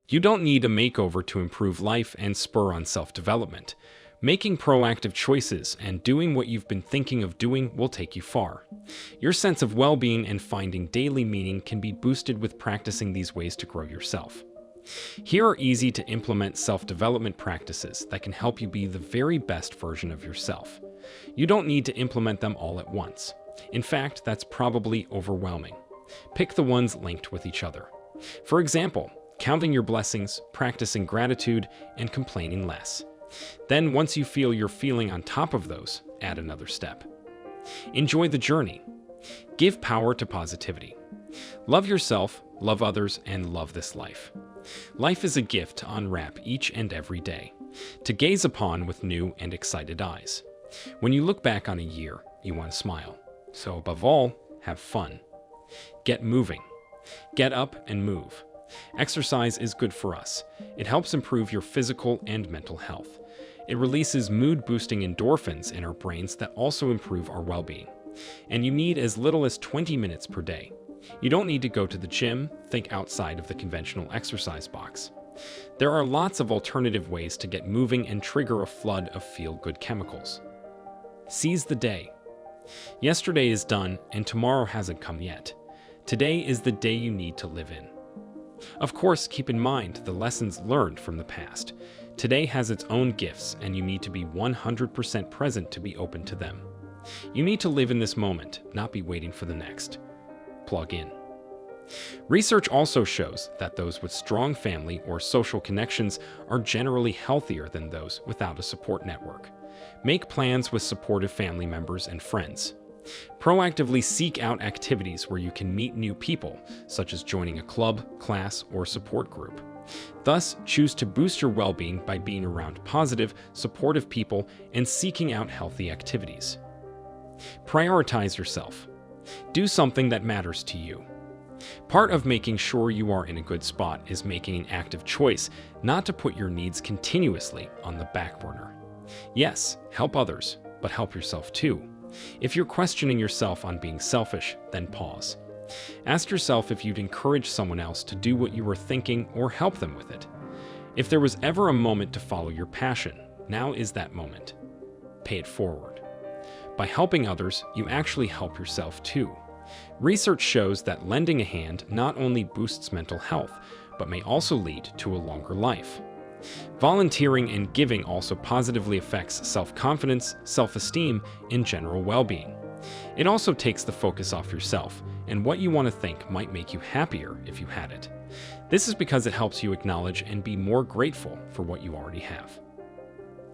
You don't need a makeover to improve life and spur on self-development. Making proactive choices and doing what you've been thinking of doing will take you far. Your sense of well-being and finding daily meaning can be boosted with practicing these ways to grow yourself. Here are easy to implement self-development practices that can help you be the very best version of yourself. You don't need to implement them all at once. In fact, that's probably overwhelming. Pick the ones linked with each other. For example, counting your blessings, practicing gratitude, and complaining less. Then, once you feel you're feeling on top of those, add another step. Enjoy the journey. Give power to positivity. Love yourself, love others, and love this life. Life is a gift to unwrap each and every day, to gaze upon with new and excited eyes. When you look back on a year, you want to smile. So above all, have fun. Get moving. Get up and move. Exercise is good for us. It helps improve your physical and mental health. It releases mood-boosting endorphins in our brains that also improve our well-being. And you need as little as 20 minutes per day. You don't need to go to the gym, think outside of the conventional exercise box. There are lots of alternative ways to get moving and trigger a flood of feel-good chemicals. Seize the day. Yesterday is done and tomorrow hasn't come yet. Today is the day you need to live in. Of course, keep in mind the lessons learned from the past. Today has its own gifts and you need to be 100% present to be open to them. You need to live in this moment, not be waiting for the next. Plug in. Research also shows that those with strong family or social connections are generally healthier than those without a support network. Make plans with supportive family members and friends. Proactively seek out activities where you can meet new people, such as joining a club, class, or support group. Thus, choose to boost your well-being by being around positive, supportive people and seeking out healthy activities. Prioritize yourself. Do something that matters to you. Part of making sure you are in a good spot is making an active choice not to put your needs continuously on the back burner. Yes, help others, but help yourself too. If you're questioning yourself on being selfish, then pause. Ask yourself if you'd encourage someone else to do what you were thinking or help them with it. If there was ever a moment to follow your passion, now is that moment. Pay it forward. By helping others, you actually help yourself too. Research shows that lending a hand not only boosts mental health, but may also lead to a longer life. Volunteering and giving also positively affects self-confidence, self-esteem, and general well-being. It also takes the focus off yourself, and what you want to think might make you happier if you had it. This is because it helps you acknowledge and be more grateful for what you already have.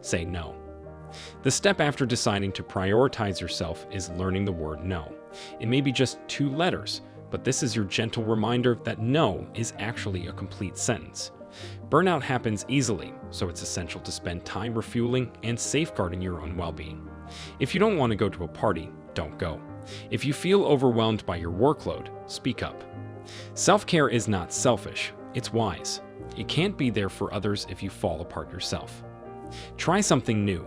Say no. The step after deciding to prioritize yourself is learning the word no. It may be just 2 letters, but this is your gentle reminder that no is actually a complete sentence. Burnout happens easily, so it's essential to spend time refueling and safeguarding your own well-being. If you don't want to go to a party, don't go. If you feel overwhelmed by your workload, speak up. Self-care is not selfish, it's wise. You can't be there for others if you fall apart yourself. Try something new.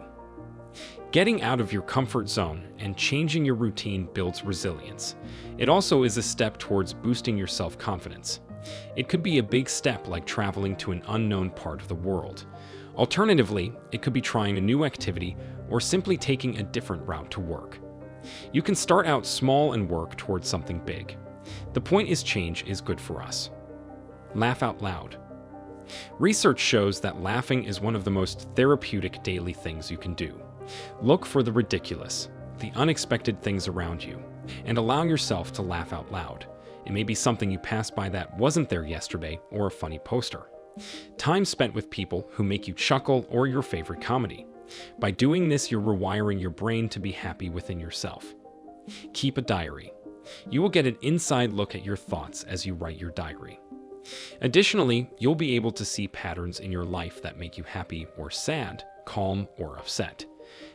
Getting out of your comfort zone and changing your routine builds resilience. It also is a step towards boosting your self-confidence. It could be a big step like traveling to an unknown part of the world. Alternatively, it could be trying a new activity or simply taking a different route to work. You can start out small and work towards something big. The point is change is good for us. Laugh out loud. Research shows that laughing is one of the most therapeutic daily things you can do. Look for the ridiculous, the unexpected things around you, and allow yourself to laugh out loud. It may be something you passed by that wasn't there yesterday or a funny poster. Time spent with people who make you chuckle or your favorite comedy. By doing this, you're rewiring your brain to be happy within yourself. Keep a diary. You will get an inside look at your thoughts as you write your diary. Additionally, you'll be able to see patterns in your life that make you happy or sad, calm or upset.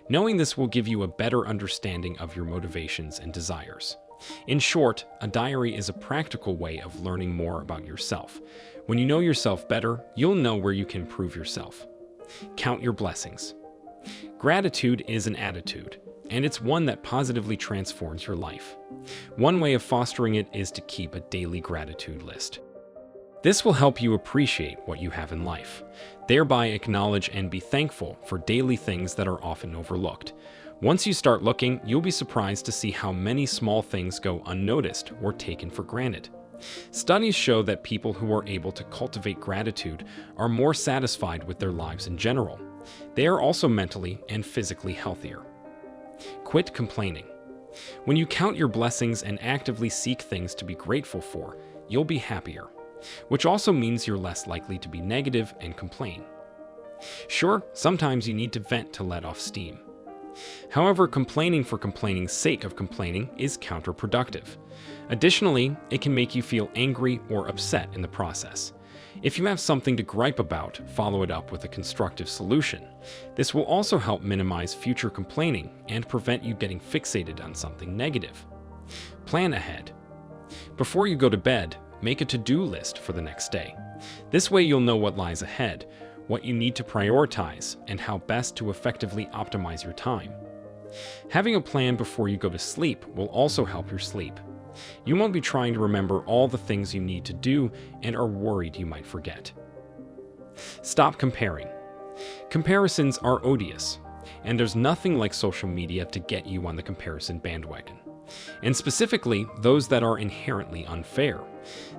Knowing this will give you a better understanding of your motivations and desires. In short, a diary is a practical way of learning more about yourself. When you know yourself better, you'll know where you can improve yourself. Count your blessings. Gratitude is an attitude, and it's one that positively transforms your life. One way of fostering it is to keep a daily gratitude list. This will help you appreciate what you have in life, thereby acknowledge and be thankful for daily things that are often overlooked. Once you start looking, you'll be surprised to see how many small things go unnoticed or taken for granted. Studies show that people who are able to cultivate gratitude are more satisfied with their lives in general. They are also mentally and physically healthier. Quit complaining. When you count your blessings and actively seek things to be grateful for, you'll be happier, which also means you're less likely to be negative and complain. Sure, sometimes you need to vent to let off steam. However, complaining for complaining's sake of complaining is counterproductive. Additionally, it can make you feel angry or upset in the process. If you have something to gripe about, follow it up with a constructive solution. This will also help minimize future complaining and prevent you getting fixated on something negative. Plan ahead. Before you go to bed, make a to-do list for the next day. This way you'll know what lies ahead, what you need to prioritize, and how best to effectively optimize your time. Having a plan before you go to sleep will also help your sleep. You won't be trying to remember all the things you need to do and are worried you might forget. Stop comparing. Comparisons are odious, and there's nothing like social media to get you on the comparison bandwagon, and specifically those that are inherently unfair.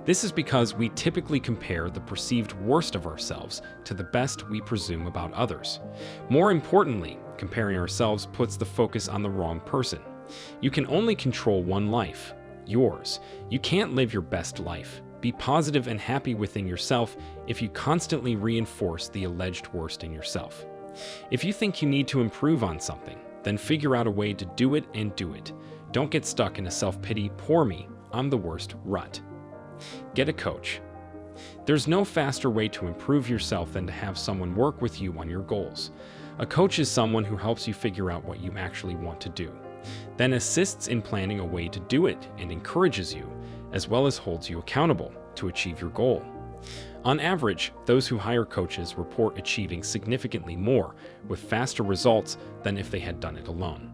This is because we typically compare the perceived worst of ourselves to the best we presume about others. More importantly, comparing ourselves puts the focus on the wrong person. You can only control one life, yours. You can't live your best life. Be positive and happy within yourself if you constantly reinforce the alleged worst in yourself. If you think you need to improve on something, then figure out a way to do it and do it. Don't get stuck in a self-pity, poor me, I'm the worst rut. Get a coach. There's no faster way to improve yourself than to have someone work with you on your goals. A coach is someone who helps you figure out what you actually want to do, then assists in planning a way to do it and encourages you, as well as holds you accountable to achieve your goal. On average, those who hire coaches report achieving significantly more with faster results than if they had done it alone.